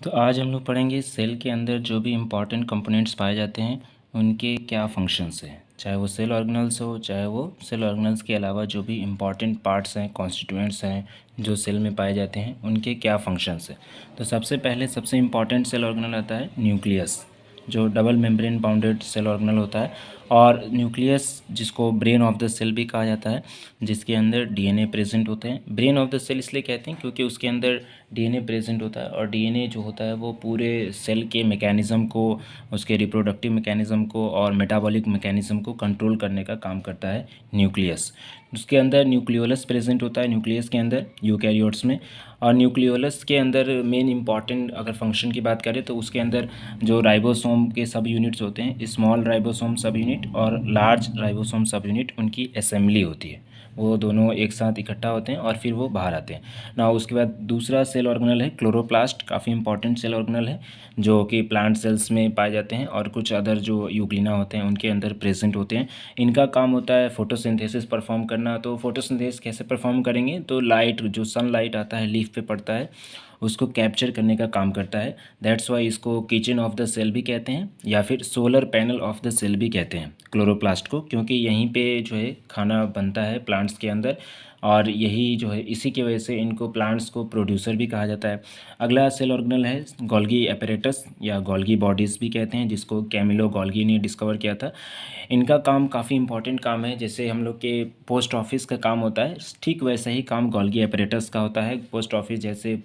तो आज हम लोग पढ़ेंगे सेल के अंदर जो भी इम्पॉर्टेंट कंपोनेंट्स पाए जाते हैं उनके क्या फंक्शंस हैं, चाहे वो सेल ऑर्गेनल्स हो चाहे वो सेल ऑर्गेनल्स के अलावा जो भी इम्पॉर्टेंट पार्ट्स हैं, कॉन्स्टिट्यूएंट्स हैं जो सेल में पाए जाते हैं उनके क्या फंक्शंस हैं। तो सबसे पहले सबसे इम्पॉर्टेंट सेल ऑर्गेनल आता है न्यूक्लियस, जो double membrane bounded cell organelle होता है। और न्यूक्लियस जिसको ब्रेन ऑफ द सेल भी कहा जाता है, जिसके अंदर डीएनए प्रेजेंट होते हैं। ब्रेन ऑफ द सेल इसलिए कहते हैं क्योंकि उसके अंदर डीएनए प्रेजेंट होता है, और डीएनए जो होता है वो पूरे सेल के मैकेनिज़्म को, उसके रिप्रोडक्टिव मैकेनिज़्म को और मेटाबॉलिक मैकेनिज़्म को कंट्रोल करने का काम करता है न्यूक्लियस। उसके अंदर न्यूक्लियोलस प्रेजेंट होता है, न्यूक्लियस के अंदर यूकैरियोट्स में। और न्यूक्लियोलस के अंदर मेन इंपॉर्टेंट अगर फंक्शन की बात करें तो उसके अंदर जो राइबोसोम के सब यूनिट्स होते हैं, स्मॉल राइबोसोम सब यूनिट और लार्ज राइबोसोम सब यूनिट, उनकी असेंबली होती है। वो दोनों एक साथ इकट्ठा होते हैं और फिर वो बाहर आते हैं ना। उसके बाद दूसरा सेल ऑर्गेनल है क्लोरोप्लास्ट, काफ़ी इंपॉर्टेंट सेल ऑर्गेनल है जो कि प्लांट सेल्स में पाए जाते हैं और कुछ अदर जो यूग्लिना होते हैं उनके अंदर प्रेजेंट होते हैं। इनका काम होता है फोटोसिंथेसिस परफॉर्म करना। तो फोटोसिंथेसिस कैसे परफॉर्म करेंगे, तो लाइट, जो सनलाइट आता है लीफ पे पड़ता है, उसको कैप्चर करने का काम करता है। दैट्स वाई इसको किचन ऑफ द सेल भी कहते हैं या फिर solar panel of the cell भी कहते हैं क्लोरोप्लास्ट को, क्योंकि यहीं पे जो है खाना बनता है प्लांट्स के अंदर, और यही जो है इसी की वजह से इनको प्लांट्स को प्रोड्यूसर भी कहा जाता है। अगला सेल ऑर्गेनल है गोल्गी एपरेटस या गोल्गी बॉडीज़ भी कहते हैं, जिसको कैमिलो गोल्गी ने डिस्कवर किया था। इनका काम काफ़ी इंपॉर्टेंट काम है। जैसे हम लोग के पोस्ट ऑफिस का काम होता है, ठीक वैसा ही काम गोल्गी एपरेटस का होता है। पोस्ट ऑफिस जैसे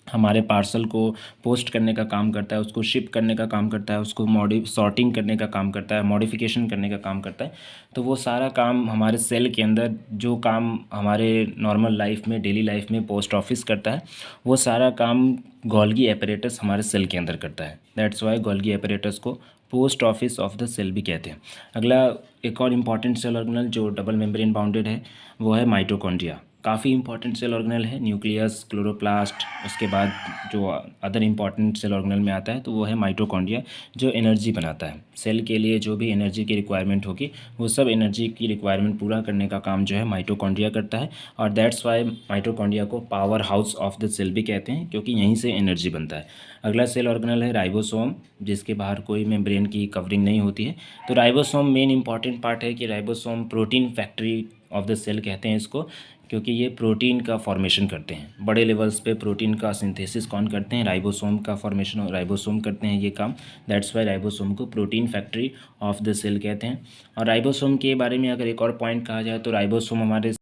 हमारे पार्सल को पोस्ट करने का काम करता है, उसको शिप करने का काम करता है, उसको सॉर्टिंग करने का काम करता है, मॉडिफिकेशन करने का काम करता है। तो वो सारा काम हमारे सेल के अंदर, जो काम हमारे नॉर्मल लाइफ में, डेली लाइफ में पोस्ट ऑफिस करता है, वो सारा काम गोल्गी एपरेटस हमारे सेल के अंदर करता है। दैट्स वाई गोल्गी एपरेटस को post office of the cell भी कहते हैं। अगला एक और इम्पॉर्टेंट सेल ऑर्गेनल जो डबल मेम्ब्रेन बाउंडेड है वो है माइटोकॉन्ड्रिया। काफ़ी इंपॉर्टेंट सेल ऑर्गेनल है, न्यूक्लियस, क्लोरोप्लास्ट, उसके बाद जो अदर इंपॉर्टेंट सेल ऑर्गेनल में आता है तो वो है माइटोकॉन्ड्रिया, जो एनर्जी बनाता है। सेल के लिए जो भी एनर्जी की रिक्वायरमेंट होगी वो सब एनर्जी की रिक्वायरमेंट पूरा करने का काम जो है माइटोकॉन्ड्रिया करता है। और दैट्स वाई माइटोकॉन्ड्रिया को power house of the cell भी कहते हैं, क्योंकि यहीं से एनर्जी बनता है। अगला सेल ऑर्गेनल है राइबोसोम, जिसके बाहर कोई मेम्ब्रेन की कवरिंग नहीं होती है। तो राइबोसोम मेन इंपॉर्टेंट पार्ट है कि ribosome protein factory of the cell कहते हैं इसको, क्योंकि ये प्रोटीन का फॉर्मेशन करते हैं। बड़े लेवल्स पे प्रोटीन का सिंथेसिस कौन करते हैं, राइबोसोम का फॉर्मेशन राइबोसोम करते हैं ये काम। दैट्स वाई राइबोसोम को protein factory of the cell कहते हैं। और राइबोसोम के बारे में अगर एक और पॉइंट कहा जाए तो राइबोसोम हमारे